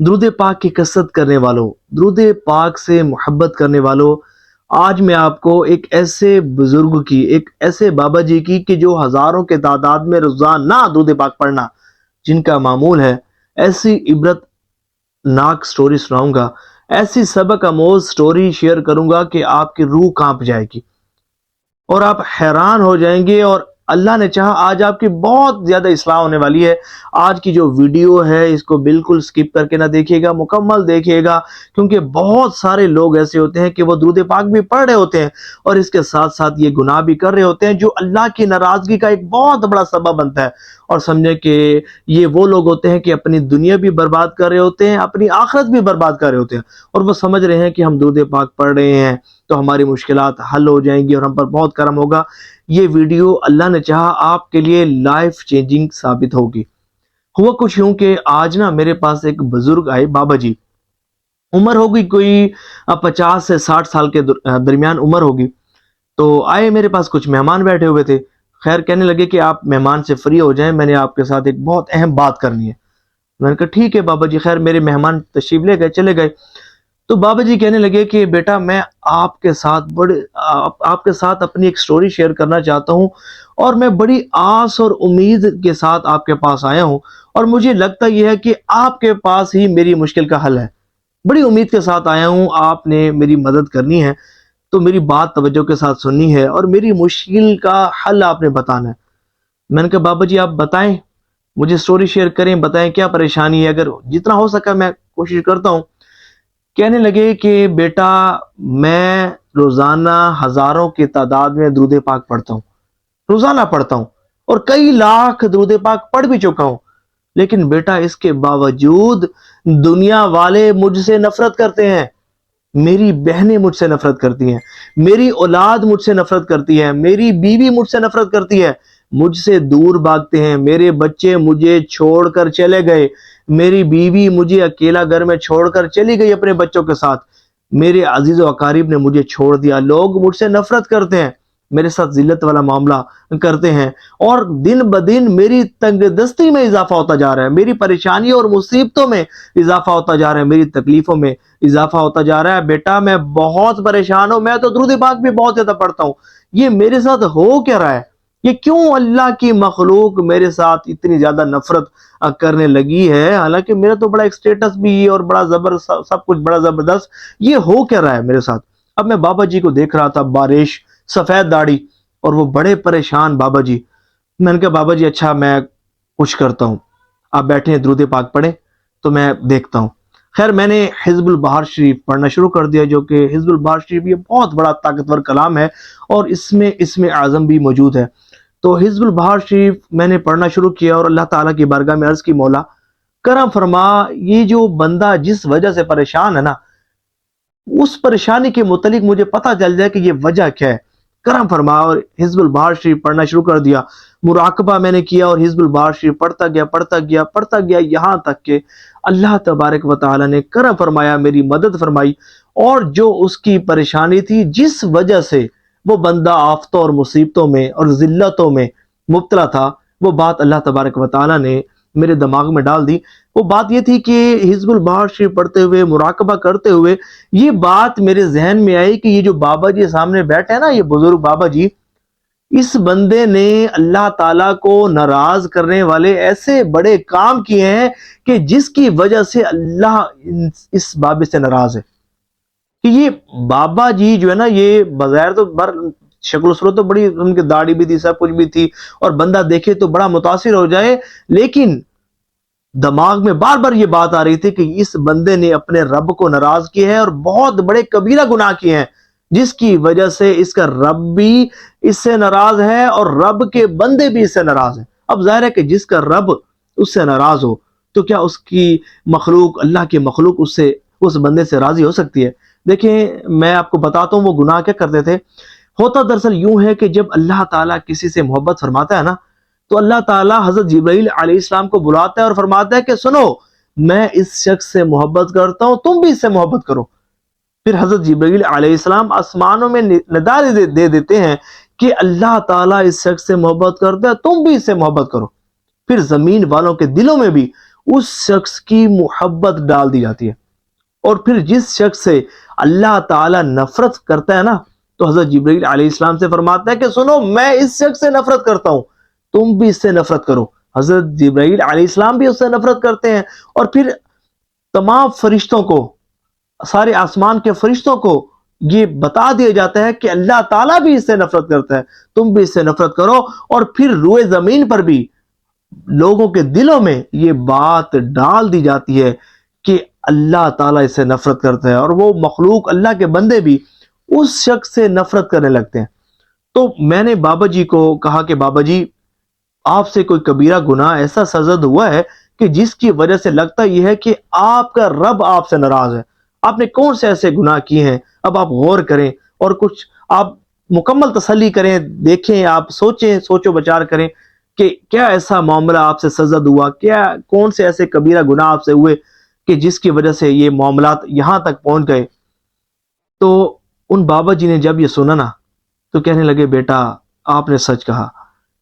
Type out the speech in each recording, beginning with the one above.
درود پاک کی کثرت کرنے والوں، درود پاک سے محبت کرنے والوں، آج میں آپ کو ایک ایسے بزرگ کی، ایک ایسے بابا جی کی کہ جو ہزاروں کے تعداد میں روزانہ درود پاک پڑھنا جن کا معمول ہے، ایسی عبرت ناک سٹوری سناؤں گا، ایسی سبق آموز سٹوری شیئر کروں گا کہ آپ کی روح کانپ جائے گی اور آپ حیران ہو جائیں گے، اور اللہ نے چاہا آج آپ کی بہت زیادہ اصلاح ہونے والی ہے۔ آج کی جو ویڈیو ہے اس کو بالکل سکپ کر کے نہ دیکھیے گا، مکمل دیکھیے گا، کیونکہ بہت سارے لوگ ایسے ہوتے ہیں کہ وہ درود پاک بھی پڑھ رہے ہوتے ہیں اور اس کے ساتھ ساتھ یہ گناہ بھی کر رہے ہوتے ہیں جو اللہ کی ناراضگی کا ایک بہت بڑا سبب بنتا ہے، اور سمجھیں کہ یہ وہ لوگ ہوتے ہیں کہ اپنی دنیا بھی برباد کر رہے ہوتے ہیں، اپنی آخرت بھی برباد کر رہے ہوتے ہیں، اور وہ سمجھ رہے ہیں کہ ہم درود پاک پڑھ رہے ہیں تو ہماری مشکلات حل ہو جائیں گی اور ہم پر بہت کرم ہوگا۔ یہ ویڈیو اللہ نے چاہا آپ کے لیے لائف چینجنگ ثابت ہوگی۔ ہوا کچھ یوں کہ آج نا میرے پاس ایک بزرگ آئے، بابا جی، عمر ہوگی کوئی 50 سے 60 سال کے درمیان عمر ہوگی۔ تو آئے میرے پاس، کچھ مہمان بیٹھے ہوئے تھے، خیر کہنے لگے کہ آپ مہمان سے فری ہو جائیں، میں نے آپ کے ساتھ ایک بہت اہم بات کرنی ہے۔ میں نے کہا ٹھیک ہے بابا جی، خیر میرے مہمان تشریف لے گئے، چلے گئے۔ تو بابا جی کہنے لگے کہ بیٹا میں آپ کے ساتھ اپنی ایک سٹوری شیئر کرنا چاہتا ہوں، اور میں بڑی آس اور امید کے ساتھ آپ کے پاس آیا ہوں، اور مجھے لگتا یہ ہے کہ آپ کے پاس ہی میری مشکل کا حل ہے۔ بڑی امید کے ساتھ آیا ہوں، آپ نے میری مدد کرنی ہے، تو میری بات توجہ کے ساتھ سننی ہے اور میری مشکل کا حل آپ نے بتانا ہے۔ میں نے کہا بابا جی آپ بتائیں، مجھے سٹوری شیئر کریں، بتائیں کیا پریشانی ہے، اگر جتنا ہو سکا میں کوشش کرتا ہوں۔ کہنے لگے کہ بیٹا میں روزانہ ہزاروں کی تعداد میں درود پاک پڑھتا ہوں، روزانہ پڑھتا ہوں، اور کئی لاکھ درود پاک پڑھ بھی چکا ہوں، لیکن بیٹا اس کے باوجود دنیا والے مجھ سے نفرت کرتے ہیں، میری بہنیں مجھ سے نفرت کرتی ہیں، میری اولاد مجھ سے نفرت کرتی ہے، میری بیوی مجھ سے نفرت کرتی ہے، مجھ سے دور بھاگتے ہیں، میرے بچے مجھے چھوڑ کر چلے گئے، میری بیوی مجھے اکیلا گھر میں چھوڑ کر چلی گئی اپنے بچوں کے ساتھ، میرے عزیز و اقارب نے مجھے چھوڑ دیا، لوگ مجھ سے نفرت کرتے ہیں، میرے ساتھ ذلت والا معاملہ کرتے ہیں، اور دن بدن میری تنگ دستی میں اضافہ ہوتا جا رہا ہے، میری پریشانیوں اور مصیبتوں میں اضافہ ہوتا جا رہا ہے، میری تکلیفوں میں اضافہ ہوتا جا رہا ہے۔ بیٹا میں بہت پریشان ہوں، میں تو درود پاک بھی بہت زیادہ پڑھتا ہوں، یہ میرے ساتھ ہو کیا رہا ہے؟ یہ کیوں اللہ کی مخلوق میرے ساتھ اتنی زیادہ نفرت کرنے لگی ہے؟ حالانکہ میرا تو بڑا ایک سٹیٹس بھی اور بڑا سب کچھ بڑا زبردست، یہ ہو کیا رہا ہے میرے ساتھ؟ اب میں بابا جی کو دیکھ رہا تھا، بارش، سفید داڑھی، اور وہ بڑے پریشان بابا جی۔ میں نے کہا بابا جی اچھا میں کچھ کرتا ہوں، آپ بیٹھے درود پاک پڑھیں تو میں دیکھتا ہوں۔ خیر میں نے حزب البہار شریف پڑھنا شروع کر دیا، جو کہ حزب البہار شریف یہ بہت بڑا طاقتور کلام ہے، اور اس میں اسم اعظم بھی موجود ہے۔ تو حزب البہار شریف میں نے پڑھنا شروع کیا، اور اللہ تعالیٰ کی بارگاہ میں عرض کی مولا کرم فرما، یہ جو بندہ جس وجہ سے پریشان ہے نا، اس پریشانی کے متعلق مجھے پتہ چل جائے کہ یہ وجہ کیا ہے، کرم فرما۔ اور حزب البہار شریف پڑھنا شروع کر دیا، مراقبہ میں نے کیا، اور حزب البہار شریف پڑھتا گیا یہاں تک کہ اللہ تبارک و تعالی نے کرم فرمایا، میری مدد فرمائی، اور جو اس کی پریشانی تھی، جس وجہ سے وہ بندہ آفتوں اور مصیبتوں میں اور ذلتوں میں مبتلا تھا، وہ بات اللہ تبارک و تعالی نے میرے دماغ میں ڈال دی۔ وہ بات یہ تھی کہ حزب البہار شریف پڑھتے ہوئے، مراقبہ کرتے ہوئے، یہ بات میرے ذہن میں آئی کہ یہ جو بابا جی سامنے بیٹھے ہیں نا، یہ بزرگ بابا جی، اس بندے نے اللہ تعالیٰ کو ناراض کرنے والے ایسے بڑے کام کیے ہیں کہ جس کی وجہ سے اللہ اس بابے سے ناراض ہے۔ کہ یہ بابا جی جو ہے نا، یہ بظاہر تو شکل و صورت تو بڑی، ان کی داڑھی بھی تھی، سب کچھ بھی تھی، اور بندہ دیکھے تو بڑا متاثر ہو جائے، لیکن دماغ میں بار بار یہ بات آ رہی تھی کہ اس بندے نے اپنے رب کو ناراض کیا ہے، اور بہت بڑے کبیرہ گناہ کیے ہیں، جس کی وجہ سے اس کا رب بھی اس سے ناراض ہے اور رب کے بندے بھی اس سے ناراض ہیں۔ اب ظاہر ہے کہ جس کا رب اس سے ناراض ہو تو کیا اس کی مخلوق، اللہ کی مخلوق، اس بندے سے راضی ہو سکتی ہے؟ دیکھیں میں آپ کو بتاتا ہوں وہ گناہ کیا کرتے تھے۔ ہوتا دراصل یوں ہے کہ جب اللہ تعالیٰ کسی سے محبت فرماتا ہے نا، تو اللہ تعالیٰ حضرت جبرائیل علیہ السلام کو بلاتا ہے اور فرماتا ہے کہ سنو، میں اس شخص سے محبت کرتا ہوں، تم بھی اس سے محبت کرو۔ پھر حضرت جبرائیل علیہ السلام آسمانوں میں ندا دے دیتے ہیں کہ اللہ تعالیٰ اس شخص سے محبت کرتا ہے، تم بھی اس سے محبت کرو۔ پھر زمین والوں کے دلوں میں بھی اس شخص کی محبت ڈال دی جاتی ہے. اور پھر جس شخص سے اللہ تعالیٰ نفرت کرتا ہے نا، تو حضرت جبرائیل علیہ السلام سے فرماتا ہے کہ سنو، میں اس شخص سے نفرت کرتا ہوں، تم بھی اس سے نفرت کرو. حضرت جبرائیل علیہ السلام بھی اس سے نفرت کرتے ہیں. اور پھر تمام فرشتوں کو، سارے آسمان کے فرشتوں کو یہ بتا دیا جاتا ہے کہ اللہ تعالیٰ بھی اس سے نفرت کرتا ہے، تم بھی اس سے نفرت کرو. اور پھر روئے زمین پر بھی لوگوں کے دلوں میں یہ بات ڈال دی جاتی ہے کہ اللہ تعالیٰ اس سے نفرت کرتا ہے، اور وہ مخلوق اللہ کے بندے بھی اس شخص سے نفرت کرنے لگتے ہیں. تو میں نے بابا جی کو کہا کہ بابا جی، آپ سے کوئی کبیرہ گناہ ایسا سرزد ہوا ہے کہ جس کی وجہ سے لگتا یہ ہے کہ آپ کا رب آپ سے ناراض ہے؟ آپ نے کون سے ایسے گناہ کیے ہیں؟ اب آپ غور کریں اور کچھ آپ مکمل تسلی کریں، دیکھیں، آپ سوچیں، سوچو بچار کریں کہ کیا ایسا معاملہ آپ سے سرزد ہوا، کیا کون سے ایسے کبیرہ گناہ آپ سے ہوئے کہ جس کی وجہ سے یہ معاملات یہاں تک پہنچ گئے. تو ان بابا جی نے جب یہ سنا نا، تو کہنے لگے بیٹا آپ نے سچ کہا،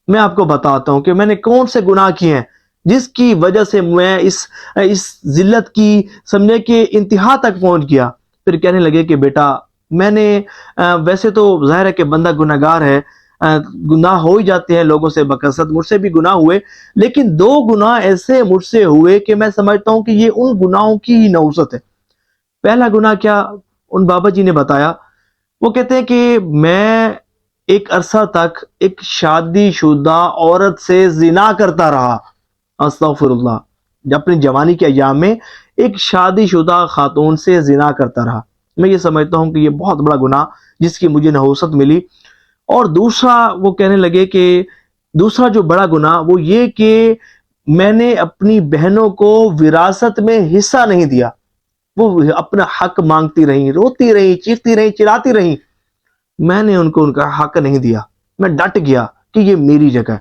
میں آپ کو بتاتا ہوں کہ میں نے کون سے گناہ کیے ہیں جس کی وجہ سے میں اس ذلت کی سمجھے کہ انتہا تک پہنچ گیا. پھر کہنے لگے کہ بیٹا میں نے ویسے تو ظاہر ہے کہ بندہ گناہگار ہے، گناہ ہو ہی جاتے ہیں لوگوں سے بکثرت، مجھ سے بھی گناہ ہوئے، لیکن 2 گناہ ایسے مجھ سے ہوئے کہ میں سمجھتا ہوں کہ یہ ان گناہوں کی ہی نوعت ہے. پہلا گناہ کیا ان بابا جی نے بتایا، وہ کہتے ہیں کہ میں ایک عرصہ تک ایک شادی شدہ عورت سے زنا کرتا رہا. استغفر اللہ، اپنی جوانی کے ایام میں ایک شادی شدہ خاتون سے زنا کرتا رہا. میں یہ سمجھتا ہوں کہ یہ بہت بڑا گناہ جس کی مجھے نحوست ملی. اور دوسرا وہ کہنے لگے کہ دوسرا جو بڑا گناہ وہ یہ کہ میں نے اپنی بہنوں کو وراثت میں حصہ نہیں دیا. وہ اپنا حق مانگتی رہیں، روتی رہیں، چیختی رہیں، چلاتی رہیں، میں نے ان کو ان کا حق نہیں دیا. میں ڈٹ گیا کہ یہ میری جگہ ہے،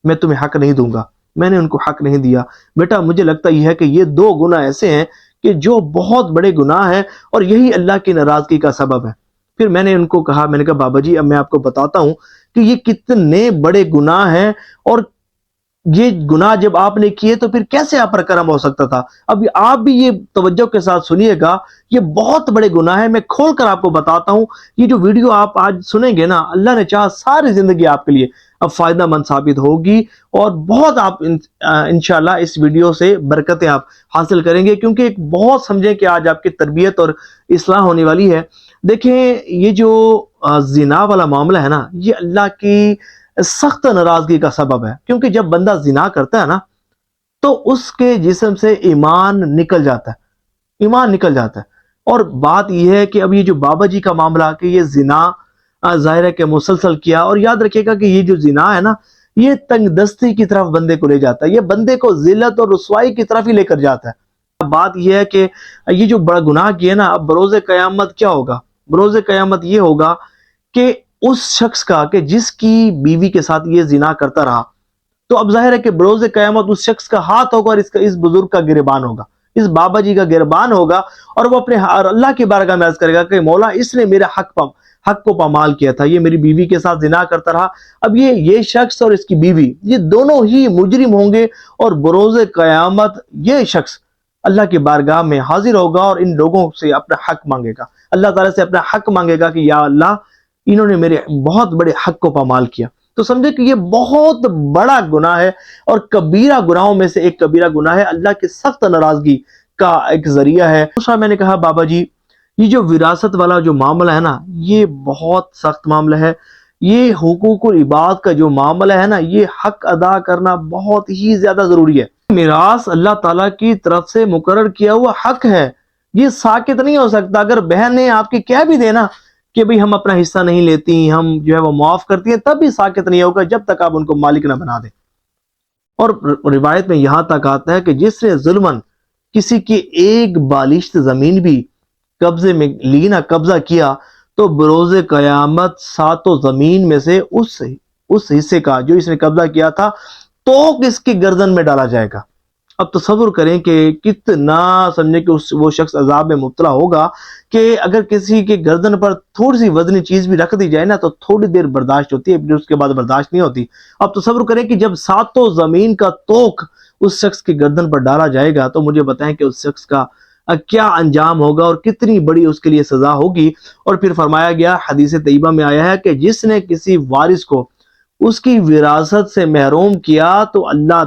میں تمہیں حق نہیں دوں گا. میں نے ان کو حق نہیں دیا. بیٹا مجھے لگتا یہ ہے کہ یہ 2 گناہ ایسے ہیں کہ جو بہت بڑے گناہ ہیں، اور یہی اللہ کی ناراضگی کا سبب ہے. پھر میں نے ان کو کہا، میں نے کہا بابا جی اب میں آپ کو بتاتا ہوں کہ یہ کتنے بڑے گناہ ہیں، اور یہ گناہ جب آپ نے کیے تو پھر کیسے آپ پر کرم ہو سکتا تھا. اب آپ بھی یہ توجہ کے ساتھ سنیے گا، یہ بہت بڑے گناہ ہیں. میں کھول کر آپ کو بتاتا ہوں. یہ جو ویڈیو آپ آج سنیں گے نا، اللہ نے چاہا ساری زندگی آپ کے لیے اب فائدہ مند ثابت ہوگی، اور بہت آپ انشاءاللہ اس ویڈیو سے برکتیں آپ حاصل کریں گے، کیونکہ ایک بہت سمجھیں کہ آج آپ کی تربیت اور اصلاح ہونے والی ہے. دیکھیں یہ جو زنا والا معاملہ ہے نا، یہ اللہ کی سخت ناراضگی کا سبب ہے. کیونکہ جب بندہ زنا کرتا ہے نا، تو اس کے جسم سے ایمان نکل جاتا ہے، ایمان نکل جاتا ہے. اور بات یہ ہے کہ اب یہ جو بابا جی کا معاملہ کہ یہ زنا ظاہر ہے کہ مسلسل کیا، اور یاد رکھیے گا کہ یہ جو زنا ہے نا، یہ تنگ دستی کی طرف بندے کو لے جاتا ہے، یہ بندے کو ذلت اور رسوائی کی طرف ہی لے کر جاتا ہے. بات یہ ہے کہ یہ جو بڑا گناہ کیا نا، اب بروز قیامت کیا ہوگا؟ بروز قیامت یہ ہوگا کہ اس شخص کا کہ جس کی بیوی کے ساتھ یہ زنا کرتا رہا، تو اب ظاہر ہے کہ بروز قیامت اس شخص کا ہاتھ ہوگا، اور اس بزرگ کا گریبان ہوگا، اس بابا جی کا گریبان ہوگا. اور وہ اپنے اللہ کی بارگاہ میں عرض کرے گا کہ مولا اس نے میرا حق کو پامال کیا تھا، یہ میری بیوی کے ساتھ زنا کرتا رہا. اب یہ شخص اور اس کی بیوی یہ دونوں ہی مجرم ہوں گے، اور بروز قیامت یہ شخص اللہ کی بارگاہ میں حاضر ہوگا اور ان لوگوں سے اپنا حق مانگے گا، اللہ تعالیٰ سے اپنا حق مانگے گا کہ یا اللہ انہوں نے میرے بہت بڑے حق کو پامال کیا. تو سمجھے کہ یہ بہت بڑا گناہ ہے، اور کبیرہ گناہوں میں سے ایک کبیرہ گناہ ہے، اللہ کی سخت ناراضگی کا ایک ذریعہ ہے. دوسرا میں نے کہا بابا جی یہ جو وراثت والا جو معاملہ ہے نا، یہ بہت سخت معاملہ ہے. یہ حقوق العباد کا جو معاملہ ہے نا، یہ حق ادا کرنا بہت ہی زیادہ ضروری ہے. میراث اللہ تعالیٰ کی طرف سے مقرر کیا ہوا حق ہے، یہ ساکت نہیں ہو سکتا. اگر بہنیں آپ کی کہہ بھی دینا کہ بھئی ہم اپنا حصہ نہیں لیتی، ہم جو ہے وہ معاف کرتی ہیں، تب بھی ساکت نہیں ہوگا جب تک آپ ان کو مالک نہ بنا دیں. اور روایت میں یہاں تک آتا ہے کہ جس نے ظلماً کسی کی ایک بالشت زمین بھی قبضے میں لی نہ، قبضہ کیا، تو بروز قیامت 7 زمین میں سے اس حصے کا جو اس نے قبضہ کیا تھا تو اس کی گردن میں ڈالا جائے گا. اب تصور کریں کہ کتنا سمجھے کہ وہ شخص عذاب میں مبتلا ہوگا کہ اگر کسی کے گردن پر تھوڑی سی وزنی چیز بھی رکھ دی جائے نا، تو تھوڑی دیر برداشت ہوتی ہے، پھر اس کے بعد برداشت نہیں ہوتی. اب تصور کریں کہ جب 7 زمین کا توق اس شخص کی گردن پر ڈالا جائے گا تو مجھے بتائیں کہ اس شخص کا کیا انجام ہوگا اور کتنی بڑی اس کے لیے سزا ہوگی۔ اور پھر فرمایا گیا، حدیث طیبہ میں آیا ہے کہ جس نے کسی وارث کو اس کی وراثت سے محروم کیا تو اللہ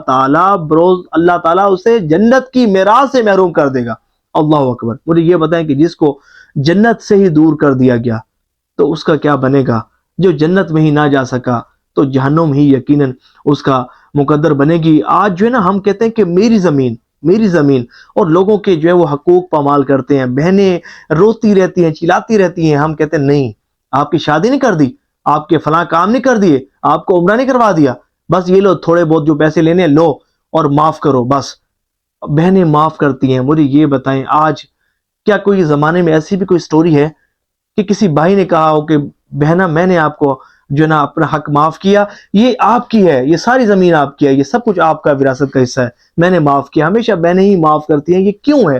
تعالیٰ اسے جنت کی میراث سے محروم کر دے گا۔ اللہ اکبر۔ مجھے یہ بتائیں کہ جس کو جنت سے ہی دور کر دیا گیا تو اس کا کیا بنے گا؟ جو جنت میں ہی نہ جا سکا تو جہنم ہی یقیناً اس کا مقدر بنے گی۔ آج جو ہے نا ہم کہتے ہیں کہ میری زمین اور لوگوں کے جو ہے وہ حقوق پامال کرتے ہیں، بہنیں روتی رہتی ہیں، چلاتی رہتی ہیں، ہم کہتے ہیں نہیں، آپ کی شادی نہیں کر دی، آپ کے فلاں کام نہیں کر دیے، آپ کو عمرہ نہیں کروا دیا، بس یہ لو تھوڑے بہت جو پیسے لینے لو اور معاف کرو، بس بہنیں معاف کرتی ہیں۔ مجھے یہ بتائیں آج کیا کوئی زمانے میں ایسی بھی کوئی سٹوری ہے کہ کسی بھائی نے کہا ہو کہ بہنا میں نے آپ کو جو نا اپنا حق معاف کیا، یہ آپ کی ہے، یہ ساری زمین آپ کی ہے، یہ سب کچھ آپ کا وراثت کا حصہ ہے، میں نے معاف کیا۔ ہمیشہ بہنیں ہی معاف کرتی ہیں، یہ کیوں ہے؟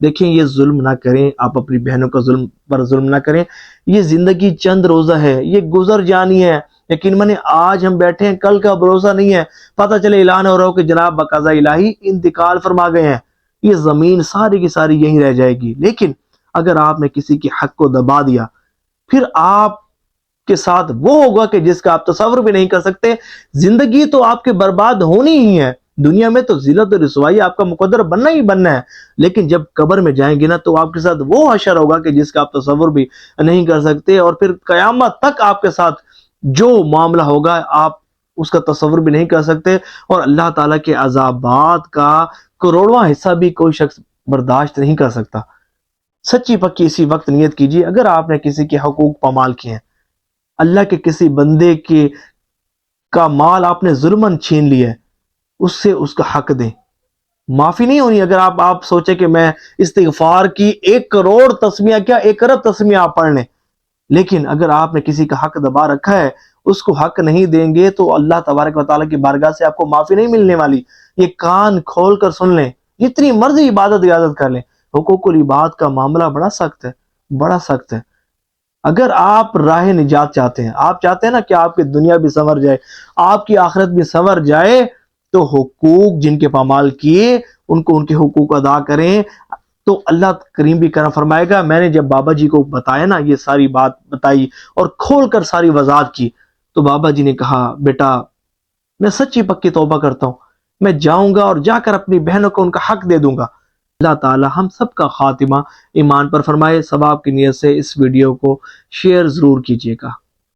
دیکھیں یہ ظلم نہ کریں، آپ اپنی بہنوں کا ظلم نہ کریں۔ یہ زندگی چند روزہ ہے، یہ گزر جانی ہے۔ یقین مانیں آج ہم بیٹھے ہیں، کل کا بھروسہ نہیں ہے، پتہ چلے اعلان ہو رہا ہو کہ جناب بقضاء الہی انتقال فرما گئے ہیں، یہ زمین ساری کی ساری یہیں رہ جائے گی۔ لیکن اگر آپ نے کسی کے حق کو دبا دیا، پھر آپ کے ساتھ وہ ہوگا کہ جس کا آپ تصور بھی نہیں کر سکتے۔ زندگی تو آپ کے برباد ہونی ہی ہے، دنیا میں تو ذلت اور رسوائی آپ کا مقدر بننا ہی بننا ہے، لیکن جب قبر میں جائیں گے نا تو آپ کے ساتھ وہ حشر ہوگا کہ جس کا آپ تصور بھی نہیں کر سکتے، اور پھر قیامت تک آپ کے ساتھ جو معاملہ ہوگا آپ اس کا تصور بھی نہیں کر سکتے، اور اللہ تعالیٰ کے عذابات کا کروڑواں حصہ بھی کوئی شخص برداشت نہیں کر سکتا۔ سچی پکی اسی وقت نیت کیجیے، اگر آپ نے کسی کے حقوق پامال کیے ہیں، اللہ کے کسی بندے کا مال آپ نے ظلماً چھین لیا ہے، اس سے اس کا حق دیں، معافی نہیں ہونی۔ اگر آپ سوچیں کہ میں استغفار کی 1 کروڑ تسمیہ کیا 1 ارب تسمیہ آپ پڑھ لیں، لیکن اگر آپ نے کسی کا حق دبا رکھا ہے، اس کو حق نہیں دیں گے تو اللہ تبارک و تعالیٰ کی بارگاہ سے آپ کو معافی نہیں ملنے والی۔ یہ کان کھول کر سن لیں، جتنی مرضی عبادت کر لیں، حقوق العباد کا معاملہ بڑا سخت ہے۔ اگر آپ راہ نجات چاہتے ہیں، آپ چاہتے ہیں نا کہ آپ کی دنیا بھی سنور جائے، آپ کی آخرت بھی سنور جائے، تو حقوق جن کے پامال کیے ان کو ان کے حقوق ادا کریں، تو اللہ کریم بھی کرم فرمائے گا۔ میں نے جب بابا جی کو بتایا نا، یہ ساری بات بتائی اور کھول کر ساری وضاحت کی، تو بابا جی نے کہا بیٹا میں سچی پکی توبہ کرتا ہوں، میں جاؤں گا اور جا کر اپنی بہنوں کو ان کا حق دے دوں گا۔ اللہ تعالی ہم سب کا خاتمہ ایمان پر فرمائے۔ ثواب کی نیت سے اس ویڈیو کو شیئر ضرور کیجیے گا۔